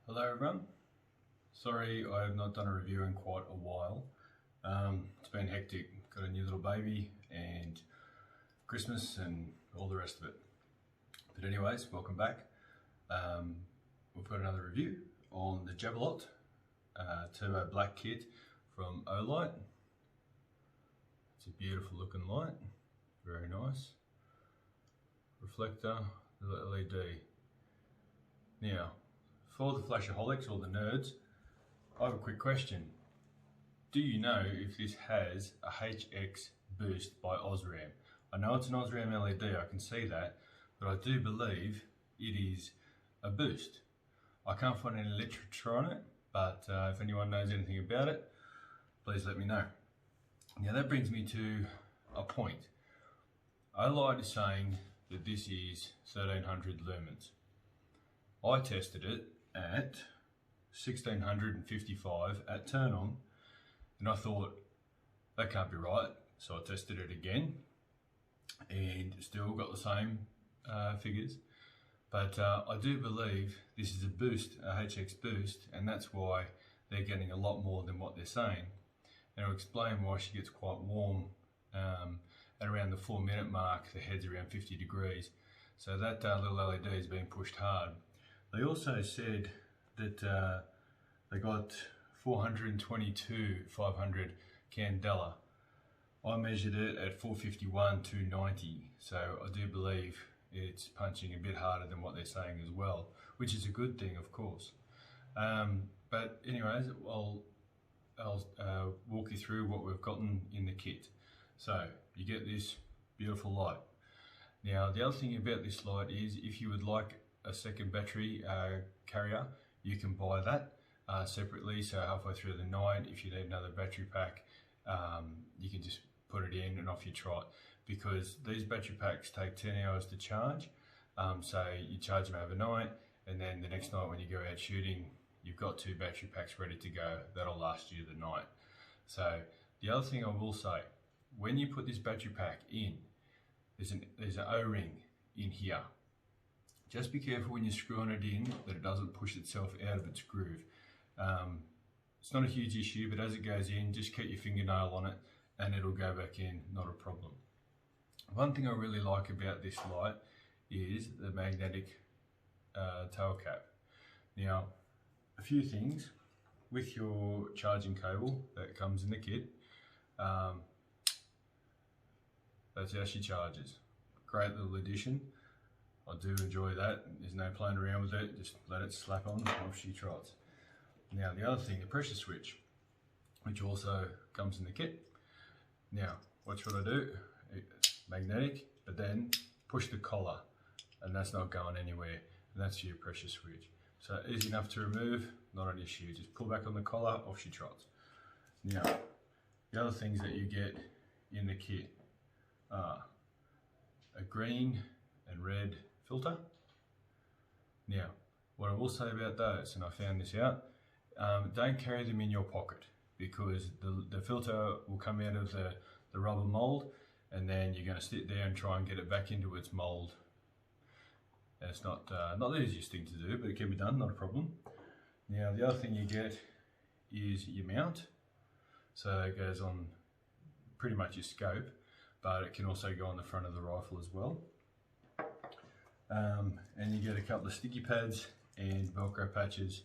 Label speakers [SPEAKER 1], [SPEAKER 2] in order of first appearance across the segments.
[SPEAKER 1] Hello everyone. Sorry I have not done a review in quite a while. It's been hectic. Got a new little baby and Christmas and all the rest of it. But anyways, welcome back. We've got another review on the Javalot Turbo Black Kit from Olight. It's a beautiful looking light, very nice. Reflector, the LED. Now, for the flashaholics or the nerds, I have a quick question. Do you know if this has a HX boost by Osram? I know it's an Osram LED, I can see that, but I do believe it is a boost. I can't find any literature on it, but if anyone knows anything about it, please let me know. Now that brings me to a point. Olight is saying that this is 1300 lumens. I tested it at 1655 at turn on, and I thought that can't be right, so I tested it again and still got the same figures, but I do believe this is a boost, a HX boost, and that's why they're getting a lot more than what they're saying. And I'll explain why she gets quite warm at around the 4-minute mark. The head's around 50 degrees, so that little LED is being pushed hard. They also said that they got 422 500 candela. I measured it at 451 290, so I do believe it's punching a bit harder than what they're saying as well, which is a good thing, of course. But anyways, I'll walk you through what we've gotten in the kit. So you get this beautiful light. Now the other thing about this light is, if you would like a second battery carrier, you can buy that separately. So halfway through the night, if you need another battery pack, you can just put it in and off you trot, because these battery packs take 10 hours to charge. So you charge them overnight, and then the next night when you go out shooting, you've got 2 battery packs ready to go. That'll last you the night. So the other thing I will say, when you put this battery pack in, there's an O-ring in here. Just be careful when you're screwing it in that it doesn't push itself out of its groove. It's not a huge issue, but as it goes in, just keep your fingernail on it and it'll go back in, not a problem. One thing I really like about this light is the magnetic tail cap. Now, a few things with your charging cable that comes in the kit. That's how she charges. Great little addition. I do enjoy that. There's no playing around with it, just let it slap on, off she trots. Now the other thing, the pressure switch, which also comes in the kit. Now, watch what I do. It's magnetic, but then push the collar, and that's not going anywhere, and that's your pressure switch. So easy enough to remove, not an issue. Just pull back on the collar, off she trots. Now, the other things that you get in the kit are a green and red filter. Now, what I will say about those, and I found this out, don't carry them in your pocket, because the filter will come out of the rubber mold, and then you're going to sit there and try and get it back into its mold. And it's not the easiest thing to do, but it can be done, not a problem. Now, the other thing you get is your mount. So it goes on pretty much your scope, but it can also go on the front of the rifle as well. And you get a couple of sticky pads and Velcro patches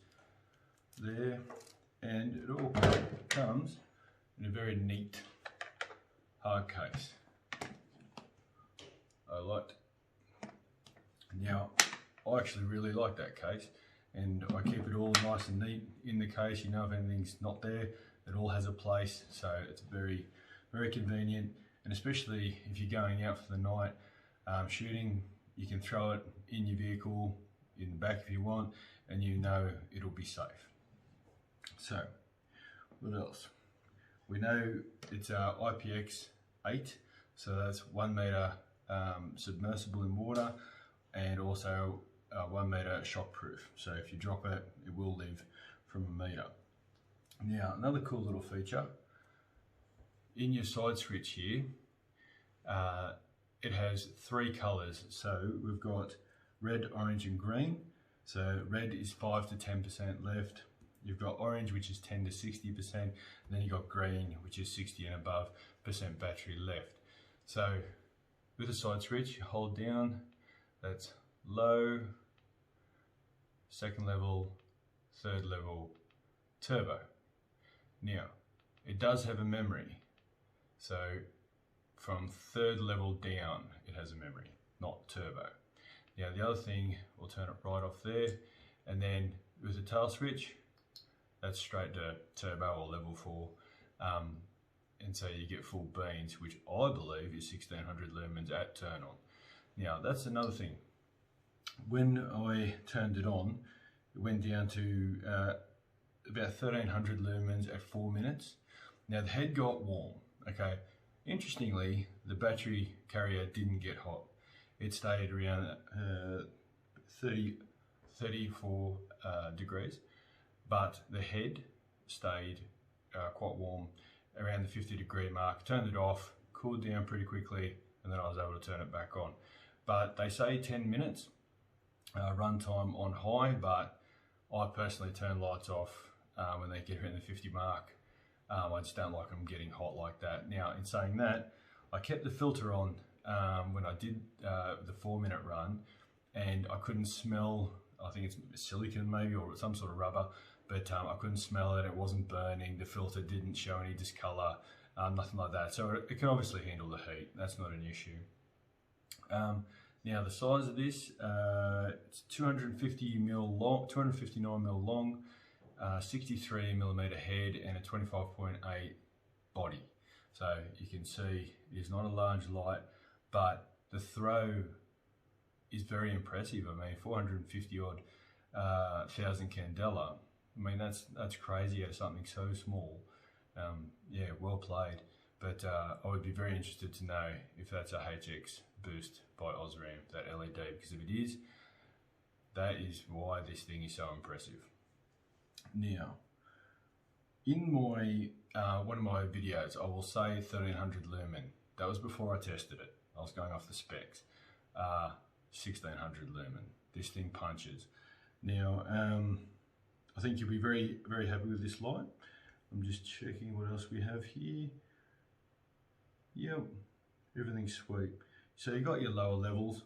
[SPEAKER 1] there, and it all comes in a very neat hard case. Olight. Now, I actually really like that case, and I keep it all nice and neat in the case. You know, if anything's not there, it all has a place, so it's very, very convenient. And especially if you're going out for the night shooting, you can throw it in your vehicle, in the back if you want, and you know it'll be safe. So, what else? We know it's IPX8, so that's 1 meter submersible in water, and also 1 meter shockproof. So if you drop it, it will live from 1 meter. Now, another cool little feature, in your side switch here, it has 3 colors. So we've got red, orange and green. So red is 5 to 10% left. You've got orange, which is 10 to 60%, and then you've got green, which is 60 and above % battery left. So with the side switch, you hold down, that's low, second level, third level, turbo. Now, it does have a memory. So from third level down, it has a memory, not turbo. Now the other thing, we'll turn it right off there, and then with the tail switch, that's straight to turbo or level 4. And so you get full beans, which I believe is 1600 lumens at turn on. Now that's another thing. When I turned it on, it went down to about 1300 lumens at 4 minutes. Now the head got warm, okay? Interestingly, the battery carrier didn't get hot. It stayed around 34 degrees, but the head stayed quite warm around the 50-degree mark. Turned it off, cooled down pretty quickly, and then I was able to turn it back on. But they say 10 minutes runtime on high, but I personally turn lights off when they get around the 50 mark. I just don't like them getting hot like that. Now, in saying that, I kept the filter on when I did the 4-minute run, and I couldn't smell, I think it's silicone maybe, or some sort of rubber, but I couldn't smell it. It wasn't burning. The filter didn't show any discolor, nothing like that. So it can obviously handle the heat. That's not an issue. Now the size of this, it's 259 mil long, 63 millimeter head, and a 25.8 body. So you can see it's not a large light, but the throw is very impressive. I mean, 450 odd thousand candela. I mean, that's crazy out of something so small. Yeah, well played. But I would be very interested to know if that's a HX boost by Osram, that LED, because if it is, that is why this thing is so impressive. Now, in my one of my videos, I will say 1300 lumen. That was before I tested it. I was going off the specs. 1600 lumen. This thing punches. Now, I think you'll be very, very happy with this light. I'm just checking what else we have here. Yep, everything's sweet. So you got your lower levels.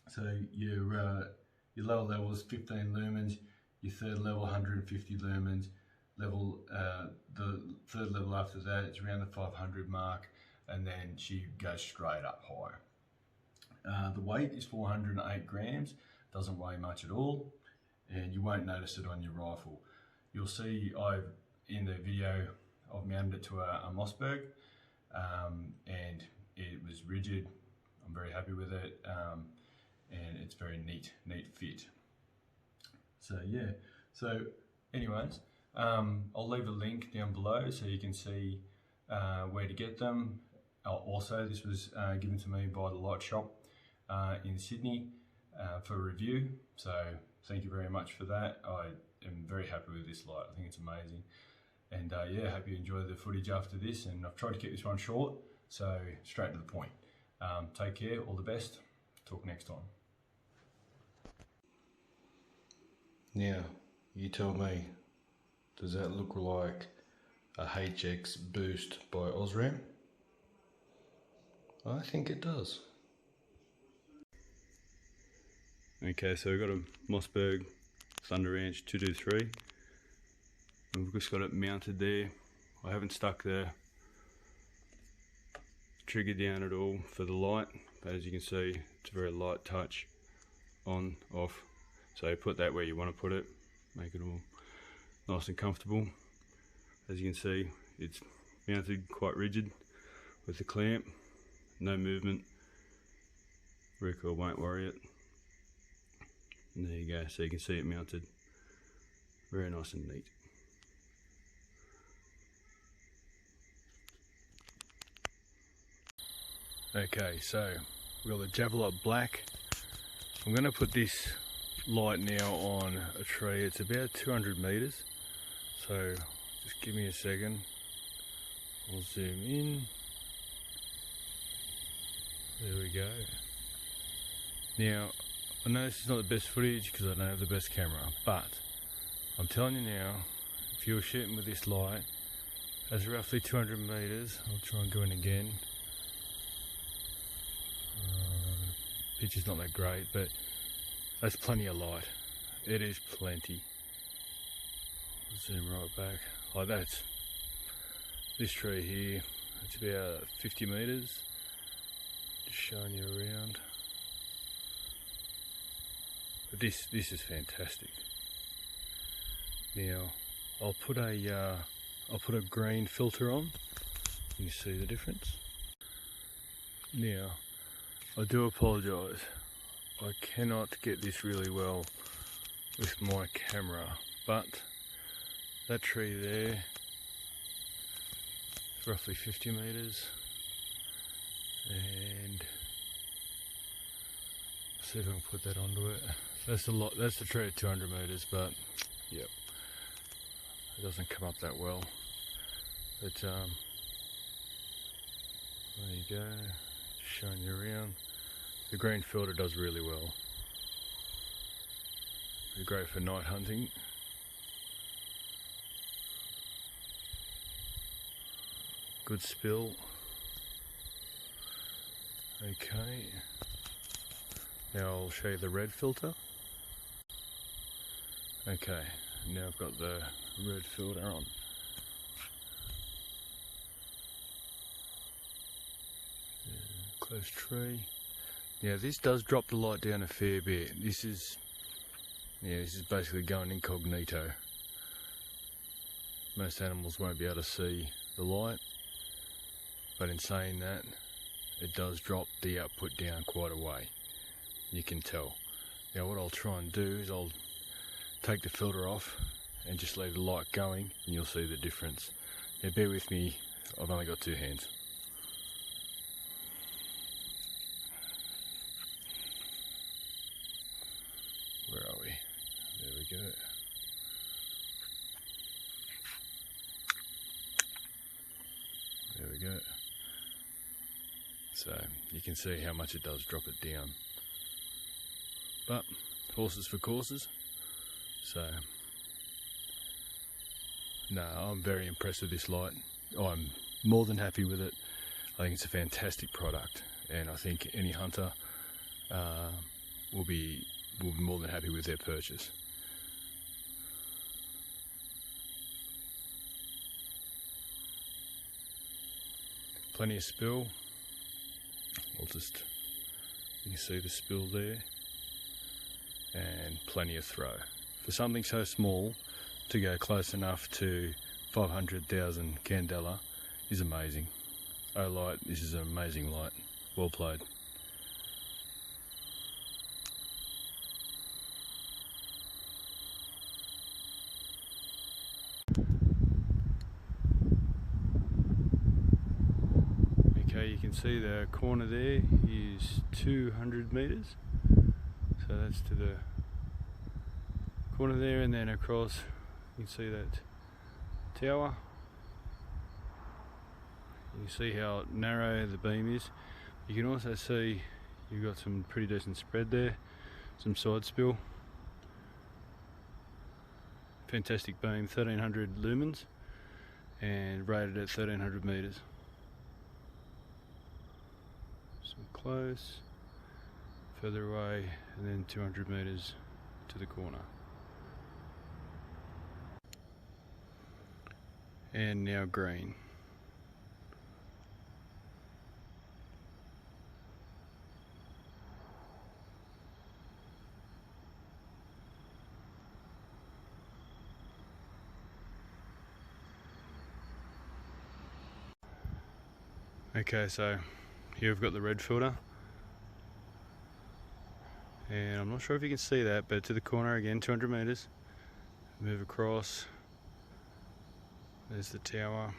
[SPEAKER 1] So your lower level is 15 lumens. Your third level 150 lumens. The third level after that, it's around the 500 mark, and then she goes straight up higher. The weight is 408 grams. Doesn't weigh much at all, and you won't notice it on your rifle. You'll see in the video I've mounted it to a Mossberg, and it was rigid. I'm very happy with it, and it's very neat fit. So yeah, so anyways, I'll leave a link down below so you can see where to get them. Also, this was given to me by the Light Shop in Sydney for review, so thank you very much for that. I am very happy with this light. I think it's amazing, and yeah, hope you enjoy the footage after this. And I've tried to keep this one short, so straight to the point. Take care, all the best, talk next time. Now, you tell me, does that look like a HX boost by Osram? I think it does. Okay, so we've got a Mossberg Thunder Ranch 223. And we've just got it mounted there. I haven't stuck the trigger down at all for the light, but as you can see, it's a very light touch, on, off. So put that where you want to put it, make it all nice and comfortable. As you can see, it's mounted quite rigid with the clamp, no movement. Recoil won't worry it. And there you go, so you can see it mounted very nice and neat. Okay, so we've got the Javalot black. I'm going to put this light now on a tree. It's about 200 meters, so just give me a second. I'll zoom in. There we go. Now I know this is not the best footage because I don't have the best camera, but I'm telling you now, if you're shooting with this light, that's roughly 200 meters. I'll try and go in again. Picture's not that great, but that's plenty of light. It is plenty. Zoom right back. Oh, that's this tree here. It's about 50 meters. Just showing you around. But this is fantastic. Now I'll put a green filter on. You can see the difference. Now I do apologise. I cannot get this really well with my camera, but that tree there is roughly 50 meters, and see if I can put that onto it. That's a lot. That's the tree at 200 meters, but yep, it doesn't come up that well. But there you go, just showing you around. The green filter does really well. They're great for night hunting. Good spill. Okay. Now I'll show you the red filter. Okay, now I've got the red filter on. Close tree. Now this does drop the light down a fair bit. This is basically going incognito. Most animals won't be able to see the light, but in saying that, it does drop the output down quite a way. You can tell. Now what I'll try and do is I'll take the filter off and just leave the light going, and you'll see the difference. Now bear with me, I've only got two hands. Where are we? There we go. There we go. So you can see how much it does drop it down. But horses for courses. So no, I'm very impressed with this light. I'm more than happy with it. I think it's a fantastic product, and I think any hunter will be more than happy with their purchase. Plenty of spill. You can see the spill there, and plenty of throw. For something so small to go close enough to 500,000 candela is amazing. Olight, this is an amazing light. Well played. Okay, you can see the corner there is 200 meters. So that's to the corner there, and then across you can see that tower. You can see how narrow the beam is. You can also see you've got some pretty decent spread there, some side spill. Fantastic beam, 1300 lumens and rated at 1300 meters. Some close, further away, and then 200 meters to the corner. And now green. Okay, so here we've got the red filter, and I'm not sure if you can see that, but to the corner again, 200 meters, move across, there's the tower.